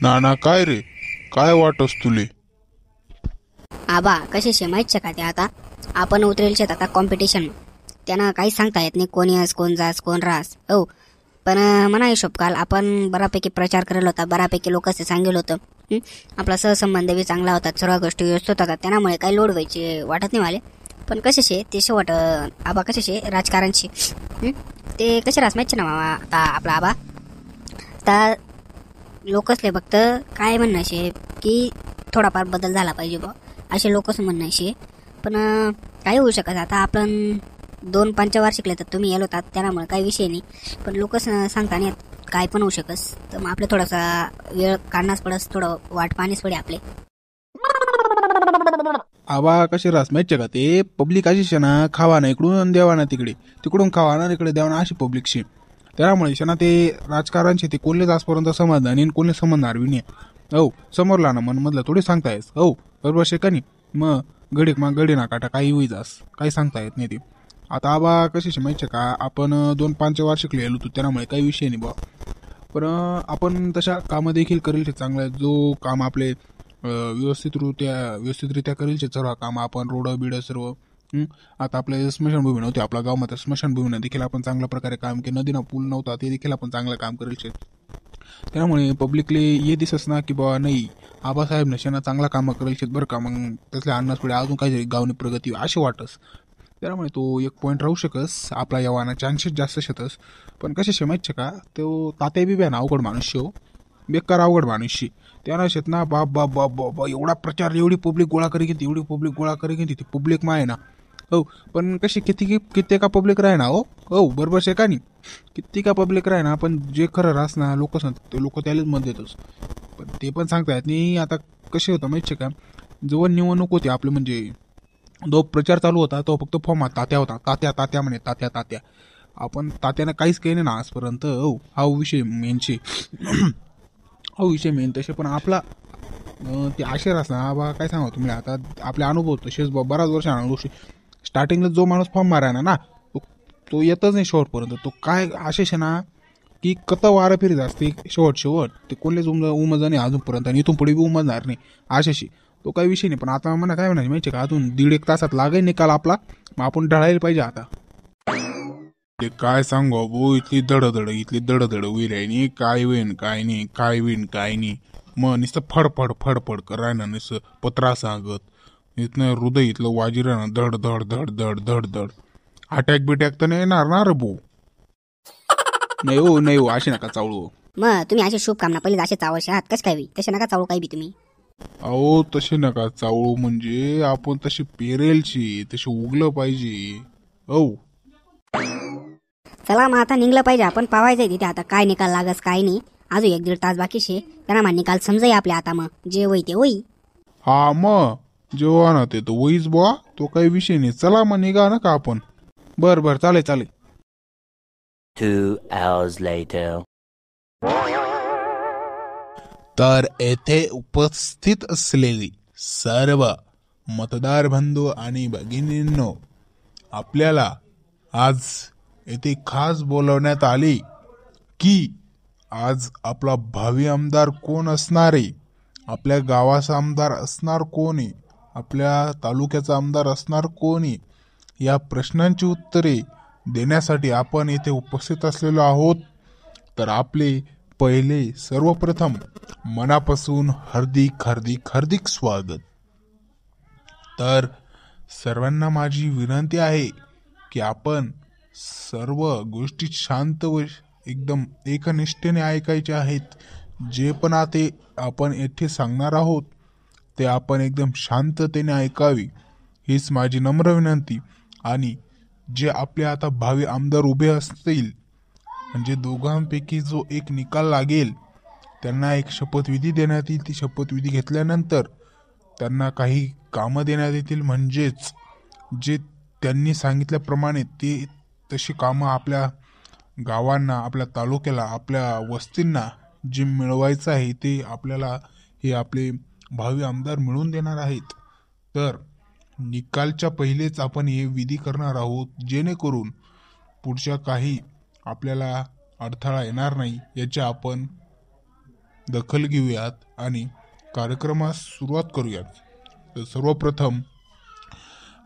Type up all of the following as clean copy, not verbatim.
नाना काय रे, काय वाटस तुले? आबा कसे शे माहीत का ते आता आपण उतरेल शेत आता कॉम्पिटिशन त्यांना काही सांगता येत नाही कोण यस कोण जास कोण रास हो. पण म्हणा हिशोब काल आपण बऱ्यापैकी प्रचार करेल होता, बऱ्यापैकी लोकांचे सांगेल होतं. आपला सहसंबंध बी चांगला होता, सर्व गोष्टी व्यवस्थित होतात, त्यामुळे काही लोड व्हायचे वाटत नाही मला. पण कसे शे ते शेवट आबा कसे शे राजकारणशी ते कसे रास माहिती ना मामा आता आपला आबा आता लोकसले फक्त काय म्हणणं शे की थोडाफार बदल झाला पाहिजे बा असे लोकच म्हणणं शे. पण काय होऊ शकत आता आपण 2 पंचवार्षिकले तर तुम्ही येलो होतात त्यामुळे काही विषय नाही. पण लोक सांगता नाही काय पण होऊ शकस, तर मग आपलं थोडासा वेळ काढण्यास पडस, थोडं वाट पाणीच पडे आपले. आबा कसे रास माहिती का ते पब्लिक अशी शे ना, खावा ना इकडून देवा ना तिकडे, तिकडून खावा ना इकडे द्यावा ना अशी पब्लिक शे. त्यामुळे शे ना ते राजकारणचे ते कोल्हेच आजपर्यंत समजणार नाही, कोल्हे समजणार बी नाही. हो समोरला ना मन मधलं थोडी सांगता येस हो बरोबर शे का नाही. मग गडी ना काटा काही होईजास काही सांगता येत नाही ते. आता आबा कशी माहिती का आपण 2 वार्षिक लिहिलो होतो त्यामुळे काही विषय नाही बा. पण आपण तशा कामं देखील करेल चांगलं जो काम आपले व्यवस्थितरित्या करेल सर्व काम आपण रोड बिड सर्व. आता आपल्या स्मशानभूमी नव्हती आपल्या गावामध्ये, स्मशानभूमीनं देखील आपण चांगल्या प्रकारे काम केलं, नदीनं पूल नव्हता ते देखील आपण चांगलं काम करेल. त्यामुळे पब्लिकले ये दिसस ना की बाबा नाही आबासाहेब नशेना चांगला कामं करेल बरं का, मग त्यातल्या अन्नास पुढे अजून काही गावनी प्रगती असे वाटस. त्यामुळे तो एक पॉईंट राहू शकस आपला यवाना चान्सेस जास्त शेतस. पण कसे शेमायच का तो तात्या बी ना अवघड माणूस हो, बेकार अवघड माणूसशी. त्यानं शेत ना बाप बाप बाप बाप एवढा प्रचार एवढी पब्लिक गोळा करी घेते, एवढी पब्लिक गोळा करी घेते ती पब्लिक मा आहे ना हो. पण कशी किती का पब्लिक राही ना हो हो बरोबर शे का नाही, किती का पब्लिक राही ना, पण जे खरं रास ना लोक सांगतात ते लोक त्यालाच मत देतोच. पण ते पण सांगता येत नाही. आता कसे होतं माहिती का, जेव्हा निवडणूक होती आपलं म्हणजे जो प्रचार चालू होता तो फक्त फॉर्मात तात्या होता, तात्या म्हणे तात्या. आपण तात्यानं काहीच केलं नाही ना आजपर्यंत हो. हा विषय मेनशी हा विषय मेन तसे. पण आपला ते आशेर असणार बा काय सांगा तुम्ही आता आपले अनुभव तसेच बराच वर्ष अनुभव. स्टार्टिंगला जो माणूस फॉर्म मारायना ना तो येतच नाही शेवटपर्यंत. तो काय आशेष आहे ना की कत वारं फिरत असते शेवट ते कोणलेच उमज नाही अजूनपर्यंत, आणि इथून पुढे बी उमजणार नाही आशेशी. तो काही विषय नाही. पण आता मला काय म्हणायचं माहिती का, अजून 1.5 तासात लागेल निकाल आपला, मग आपण ढळायला पाहिजे आता. ते काय सांगू भाऊ, इथली दडदड विरायनी काय होईन काय नाही, काय होईन काय नाही. मग नुसतं फडफड कराय ना, नुसतं पत्रा सांगत इथनं हृदय इथलं वाजी राहणं धड धड धड धड धड धड. अटॅक बिटॅक तर नाही येणार ना रे भाऊ. नाही हो असे नका चावळू. मग तुम्ही अशी शुभकामना पहिले असे चावळशे आहात कसं काय बी, तसे नका चावळू काही बी तुम्ही. अहो तसे नका चावळू, म्हणजे आपण तशी पेरेलची तशी उगलं पाहिजे हो. चला मग आता निघलं पाहिजे, आपण पावायचंय तिथे आता काय निकाल लागस काय नाही. अजून 1-1.5 तास बाकी शे, त्यांना मग निकाल समजाय आपल्या आता, मग जे होई ते होई. हा मग जेव्हा ना ते तो वहीच बुवा, तो काही विषय नाही. चला मग निघा ना का आपण. बर चालेल. 2 hours later. तर येथे उपस्थित असलेली सर्व मतदार बंधू आणि भगिनींनो, आपल्याला आज येथे खास बोलवण्यात आले की आज आपला भावी आमदार कोण असणार आहे, आपल्या गावाचा आमदार असणार कोण आहे, आपल्या तालुक्याचा आमदार असणार कोण आहे, या प्रश्नांची उत्तरे देण्यासाठी आपण येथे उपस्थित असलेलो आहोत. तर आपले पहिले सर्वप्रथम मनापासून हार्दिक स्वागत. तर सर्वांना माझी विनंती आहे की आपण सर्व गोष्टी शांत व एकदम एकनिष्ठेने ऐकायचे आहेत. जे पण आता आपण येथे सांगणार आहोत ते आपण एकदम शांततेने ऐकावी हीच माझी नम्र विनंती. आणि जे आपले आता भावी आमदार उभे असतील, म्हणजे दोघांपैकी जो एक निकाल लागेल, त्यांना एक शपथविधी देण्यात येईल. ती शपथविधी घेतल्यानंतर त्यांना काही कामं देण्यात येतील, म्हणजेच जे त्यांनी सांगितल्याप्रमाणे ते तशी कामं आपल्या गावांना, आपल्या तालुक्याला, आपल्या वस्तींना जे मिळवायचं आहे ते आपल्याला हे आपले भावी आमदार मिळवून देणार आहेत. तर निकालच्या पहिलेच आपण हे विधी करणार आहोत, जेणेकरून पुढच्या काही आपल्याला अडथळा येणार नाही याची आपण दखल घेऊयात आणि कार्यक्रमास सुरुवात करूयात. तर सर्वप्रथम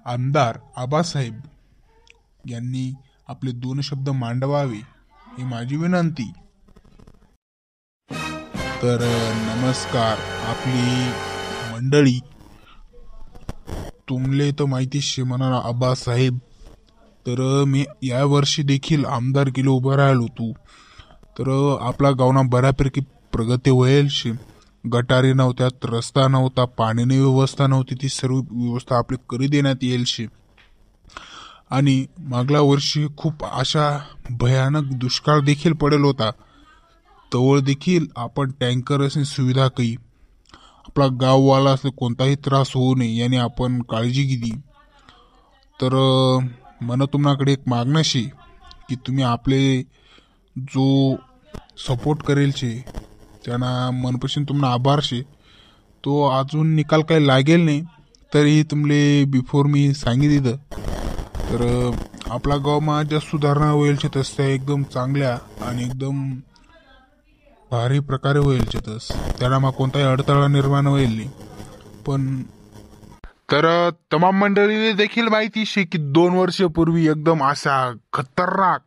आमदार आबासाहेब यांनी आपले 2 शब्द मांडवावे ही माझी विनंती. तर नमस्कार आपली मंडळी. तुमले तर माहिती शे म्हणा आबासाहेब. तर मी या वर्षी देखील आमदारकीला उभं राहिलो होतो. तर आपला गावना बऱ्यापैकी प्रगती होईल शे. गटारी नव्हत्यात, रस्ता नव्हता, पाणीनी व्यवस्था नव्हती, ती सर्व व्यवस्था आपली करी देण्यात येईल शे. आणि मागल्या वर्षी खूप अशा भयानक दुष्काळ देखील पडेल होता. तवळ देखील आपण टँकर असे सुविधा काही आपला गाववाला असले कोणताही त्रास होऊ नये याने आपण काळजी घेतली. तर मला तुम्हाकडे एक मागणं शे की तुम्ही आपले जो सपोर्ट करेल शे त्यांना मनपासून तुम्हाला आभार शे. तो अजून निकाल काही लागेल नाही तरी तुमले बिफोर मी सांगितलं. तर आपला गावमा ज्या सुधारणा होईल शे तस त्या एकदम चांगल्या आणि एकदम भारी प्रकारे होईल शे. तस त्याला मग कोणताही अडथळा निर्माण होईल नाही. पण तर तमाम मंडळीने देखील माहिती शे की 2 वर्षापूर्वी एकदम असा खतरनाक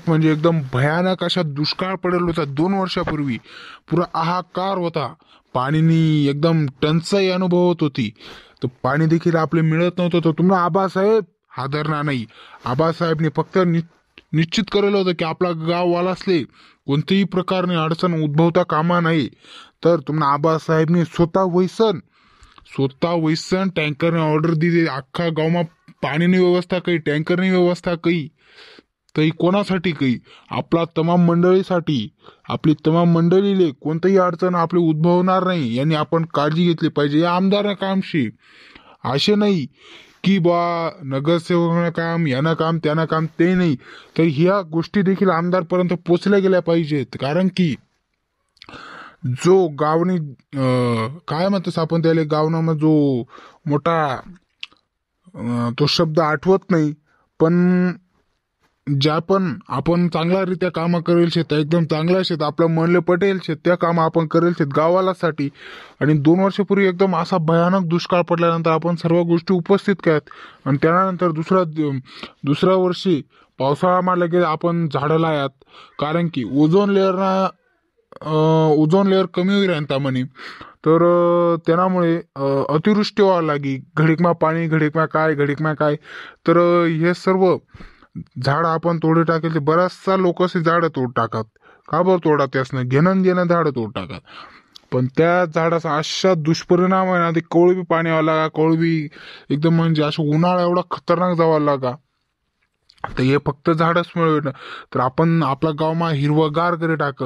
म्हणजे एकदम भयानक अशा दुष्काळ पडेल होता. 2 वर्षापूर्वी पुरा हाहाकार होता. पाणीनी एकदम टंचाई अनुभवत होती. तर पाणी देखील आपले मिळत नव्हतं. तर तुम्हाला आबासाहेब हादरणार नाही. आबासाहेबने फक्त निश्चित करेलं होतं की आपला गाववाला असले कोणत्याही प्रकारने अडचण उद्भवता कामा नाही. तर तुम्हाला आबासाहेबने स्वतः वैसन टँकरने ऑर्डर दिली. अख्खा गावमा पाणीनी व्यवस्था काही, टँकरनी व्यवस्था काही, तरी कोणासाठी काही आपला तमाम मंडळीसाठी, आपली तमाम मंडळीले कोणतीही अडचण आपली उद्भवणार नाही यांनी आपण काळजी घेतली पाहिजे. या आमदार कामशी असे नाही की बा नगरसेवक काम, यानं काम, त्यानं काम, ते नाही. तर ह्या गोष्टी देखील आमदारपर्यंत पोचल्या गेल्या पाहिजेत. कारण की जो गावनी काय म्हणतोस आपण त्याला गावना जो मोठा तो शब्द आठवत नाही, पण ज्या पण आपण चांगल्यारीत्या कामं करेल शेत एकदम चांगल्या शेत आपलं मनले पटेल शेत त्या कामं आपण करेल शेत गावालासाठी. आणि 2 वर्षापूर्वी एकदम असा भयानक दुष्काळ पडल्यानंतर आपण सर्व गोष्टी उपस्थित केल्यात. आणि त्यानंतर दुसऱ्या वर्षी पावसाळा लगेच आपण झाडं लायात. कारण की ओझोन लेअर कमी होईल त्यामध्ये. तर त्यामुळे अतिवृष्टी व्हायला लागी. घडीकमा पाणी, घडीकमा काय. तर हे सर्व झाडं आपण तोडे टाकेल. बऱ्याचशा लोक असे झाडं तोड टाकत. का बरं तोडा त्यासनं घेणं झाडं तोड टाकत. पण त्या झाडाचा अशा दुष्परिणाम आहे ना, ते कवळबी पाणी व्हायला लागा. कवळबी एकदम म्हणजे असं उन्हाळा एवढा खतरनाक जावा लागा. तर हे फक्त झाडच मिळवणं. तर आपण आपला गावमा हिरवगार करे टाक.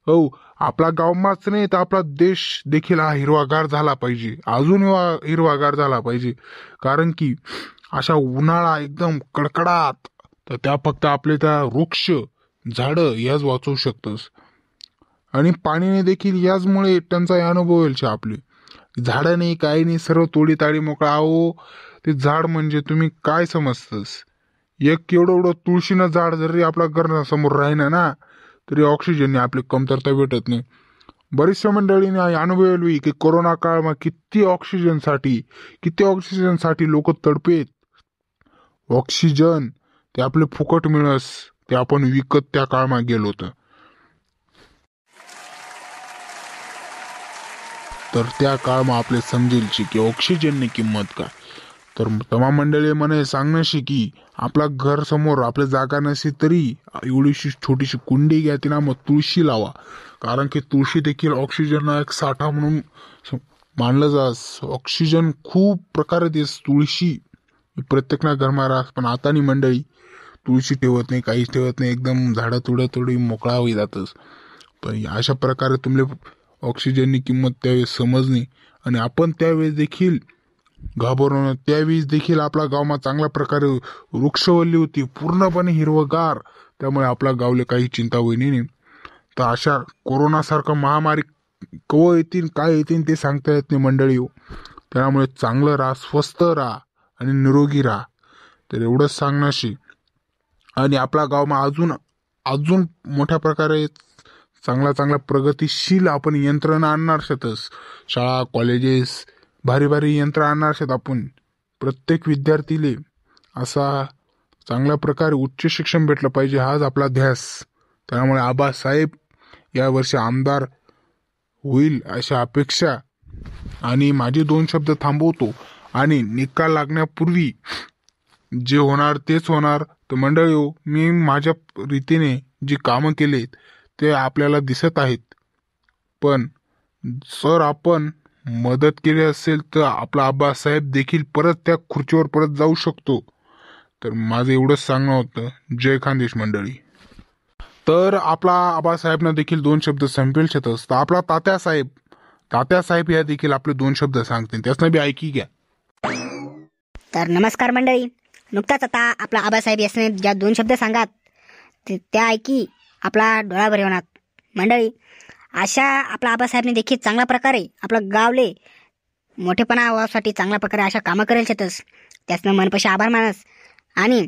हो, आपला गावमाच नाही तर आपला देश देखील हा हिरवागार झाला पाहिजे. अजून हिरवागार झाला पाहिजे. कारण की अशा उन्हाळा एकदम कडकडात तर त्या फक्त आपले त्या वृक्ष झाडं याच वाचवू शकतस. आणि पाणीने देखील याचमुळे टंचाई अनुभवेल शे आपले. झाडं नाही काही नाही, सर्व तोडी ताडी मोकळा. अहो ते झाड म्हणजे तुम्ही काय समजतस, एक एवढं तुळशीनं झाड जरी आपल्या घरासमोर राहिना ना तरी ऑक्सिजनने आपली कमतरता भेटत नाही. बरीचशा मंडळीने अनुभवली की कोरोना काळमा किती ऑक्सिजनसाठी लोक तडपेत. ऑक्सिजन ते आपले फुकट मिळस, ते आपण विकत त्या काळमा गेलो होतं. तर त्या काळमा आपले समजेल की ऑक्सिजनने किंमत काय. तर तमाम मंडळी म्हणे सांगण्याशी की आपला घर समोर आपल्या जागा नसली तरी एवढीशी छोटीशी कुंडी घ्या, तिना मग तुळशी लावा. कारण की तुळशी देखील ऑक्सिजन एक साठा म्हणून मानलं जास. ऑक्सिजन खूप प्रकारे देस तुळशी प्रत्येकना घरमा राहस. पण आतानी मंडळी तुळशी ठेवत नाही, काहीच ठेवत नाही, एकदम झाडं थोडी मोकळा होई जातच. पण अशा प्रकारे तुमले ऑक्सिजननी किंमत त्यावेळेस समजणे. आणि आपण त्यावेळेस देखील घाबरून त्यावेळेस देखील आपला गावमा चांगल्या प्रकारे वृक्षवल्ली होती, पूर्णपणे हिरवगार. त्यामुळे आपला गावले काही चिंता होईनी नाही. तर अशा कोरोनासारखा महामारी कव येतील काय येतील ते सांगता येत नाही मंडळी. त्यामुळे चांगलं राहा, स्वस्थ राहा आणि निरोगी राहा. तर एवढंच सांगण्याशी आणि आपला गावमा अजून मोठ्या प्रकारे चांगला प्रगतिशील आपण यंत्रणा आणणार शेतस. शाळा कॉलेजेस भारी भारी यंत्र आणणार शेत आपण. प्रत्येक विद्यार्थीले असा चांगल्या प्रकारे उच्च शिक्षण भेटलं पाहिजे, हाच आपला ध्यास. त्यामुळे आबासाहेब यावर्षी आमदार होईल अशा अपेक्षा. आणि माझे 2 शब्द थांबवतो आणि निकाल लागण्यापूर्वी जे होणार तेच होणार. तर मंडळी हो, मी माझ्या रीतीने जी कामं केलेत ते आपल्याला दिसत आहेत, पण जर आपण मदत केली असेल तर आपला आबासाहेब देखील परत त्या खुर्चीवर परत जाऊ शकतो. तर माझं एवढंच सांगणं होतं. जय खानदेश मंडळी. तर आपला आबासाहेबनं देखील 2 शब्द संपेल शेतस. तर आपला तात्यासाहेब या देखील आपले 2 शब्द सांगतील, त्यासनं बी ऐकी घ्या. तर नमस्कार मंडळी. नुकताच आता आपला आबासाहेब यासने ज्या 2 शब्द सांगात त्या ऐकी आपला डोळा भर होणार. मंडळी, अशा आपला आबासाहेबने देखील चांगल्या प्रकारे आपलं गावले मोठेपणा व्हासाठी चांगल्या प्रकारे अशा कामं करेल शेतस. त्यासनं मनपाशी आभार मानस. आणि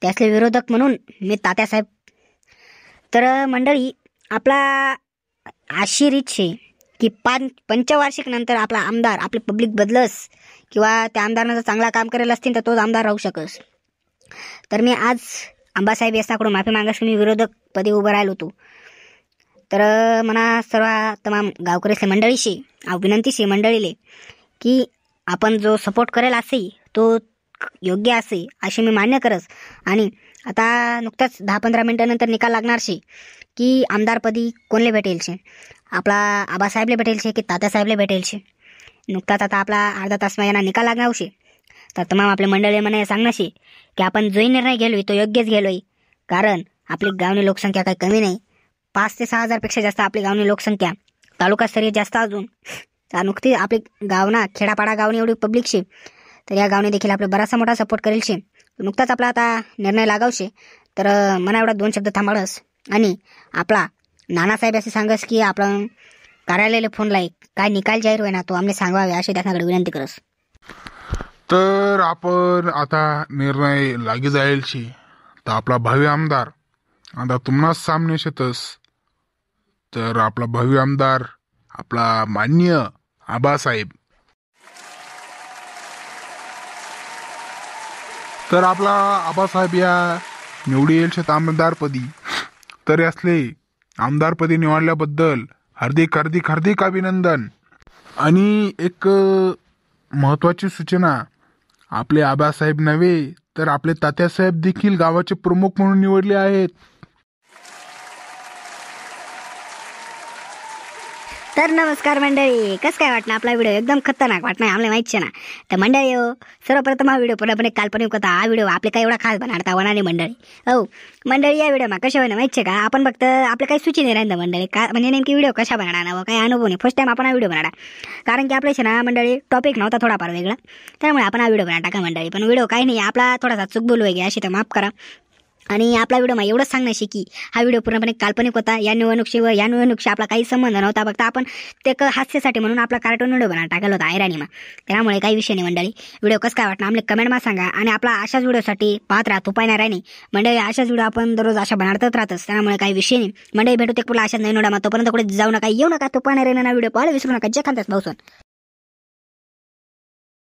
त्यासले विरोधक म्हणून मी तात्यासाहेब. तर मंडळी, आपला अशी रीत शे की 5 नंतर आपला आमदार आपली पब्लिक बदलस किंवा त्या आमदारानं जर चांगला काम करेल असतील तर तोच आमदार राहू शकस. तर मी आज आबासाहेब यासनाकडून माफी मागास की मी विरोधक पदी उभं राहिलो होतो. तर मला सर्व तमाम गावकरीसले मंडळीशी विनंतीशी मंडळीले की आपण जो सपोर्ट करेल असे तो योग्य असे असे मी मान्य करस. आणि आता नुकताच 10-15 मिनिटानंतर निकाल लागणार शे की आमदारपदी कोणले भेटेल शे, आपला आबासाहेबले भेटेल शे की तात्यासाहेबले भेटेल शे. नुकताच आता आपला अर्धा तास महिना निकाल लागणार शे. तर तमाम आपल्या मंडळी मला सांगणार शे की आपण जोही निर्णय गेलोय तो योग्यच गेलोय. कारण आपली गावनी लोकसंख्या काही कमी नाही. 5 ते 6 हजारपेक्षा जास्त आपली गावनी लोकसंख्या, तालुकास्तरीय जास्त अजून. तर नुकती आपली गावना खेडापाडा गावनी एवढी पब्लिक शे. तर या गावने देखील आपला बराचसा मोठा सपोर्ट करेल शे. नुकताच आपला आता निर्णय लागावशे. तर मला एवढा 2 शब्द थांबाळस. आणि आपला नानासाहेब असे सांगस की आपण कार्यालयाला फोन लाई काय निकाल जाहीर होईना तो आम्ही सांगावे अशी त्याच्याकडे विनंती करस. तर आपण आता निर्णय लागी जाईल शे. तर आपला भावी आमदार आता तुम्हाला सामने शेतस. तर आपला भावी आमदार आपला मान्य आबासाहेब. तर आपला आबासाहेब या निवडी येईल शेत आमदारपदी. तर यासले आमदारपदी निवडल्याबद्दल हार्दिक अभिनंदन. आणि एक महत्वाची सूचना, आपले आबासाहेब नव्हे तर आपले तात्यासाहेब देखील गावाचे प्रमुख म्हणून निवडले आहेत. तर नमस्कार मंडळी, कसं काय वाटणार आपला व्हिडिओ? एकदम खतरनाक वाटणार आम्हाला माहिती ना. तर मंडळी हो, सर्वप्रथम हा व्हिडिओ पूर्णपणे काल्पनिक होता. हा व्हिडिओ आपले काही एवढा खास बनाडता होणार नाही मंडळी. हो मंडळी, या व्हिडिओ कशा होणार माहिती का, आपण फक्त आपलं काही सूची नाही राहिलं मंडळी का, म्हणजे नेमकी व्हिडिओ कशा बनणार काही अनुभव नाही. फर्स्ट टाइम आपण हा व्हिडिओ बनवला, कारण की आपल्याशी ना मंडळी टॉपिक नव्हता थोडाफार वेगळा, त्यामुळे आपण हा व्हिडिओ बनवला टाका मंडळी. पण व्हिडिओ काही नाही, आपला थोडासा चूक बोलू वगैरे अशी तर माफ करा. आणि आपला व्हिडिओ मला एवढंच सांगण्याशी की हा व्हिडिओ पूर्णपणे काल्पनिक होता. या निवडणुकीशी आपला काही संबंध नव्हता. फक्त आपण ते हास्यासाठी म्हणून आपला कार्टून व्हिडिओ बनवून टाकला होता ऐराणीमा. त्यामुळे काही विषय नाही मंडळी. व्हिडिओ कसं काय वाटणार आम्हाला कमेंटमा सांगा. आणि आपला अशाच व्हिडिओसाठी पाहत राहा तुपायना राहणी मंडळी. अशाच व्हिडिओ आपण दररोज अशा बनवतच राहतच, त्यामुळे काही विषय नाही मंडळी. भेटू ते पुढे अशाच नवीन व्हिडिओ. तोपर्यंत कुठे जाऊ नका, येऊ नका. तुपायना राहणं ना व्हिडिओ पाहायला विसरू नका. जे खांद्यास भाऊसन.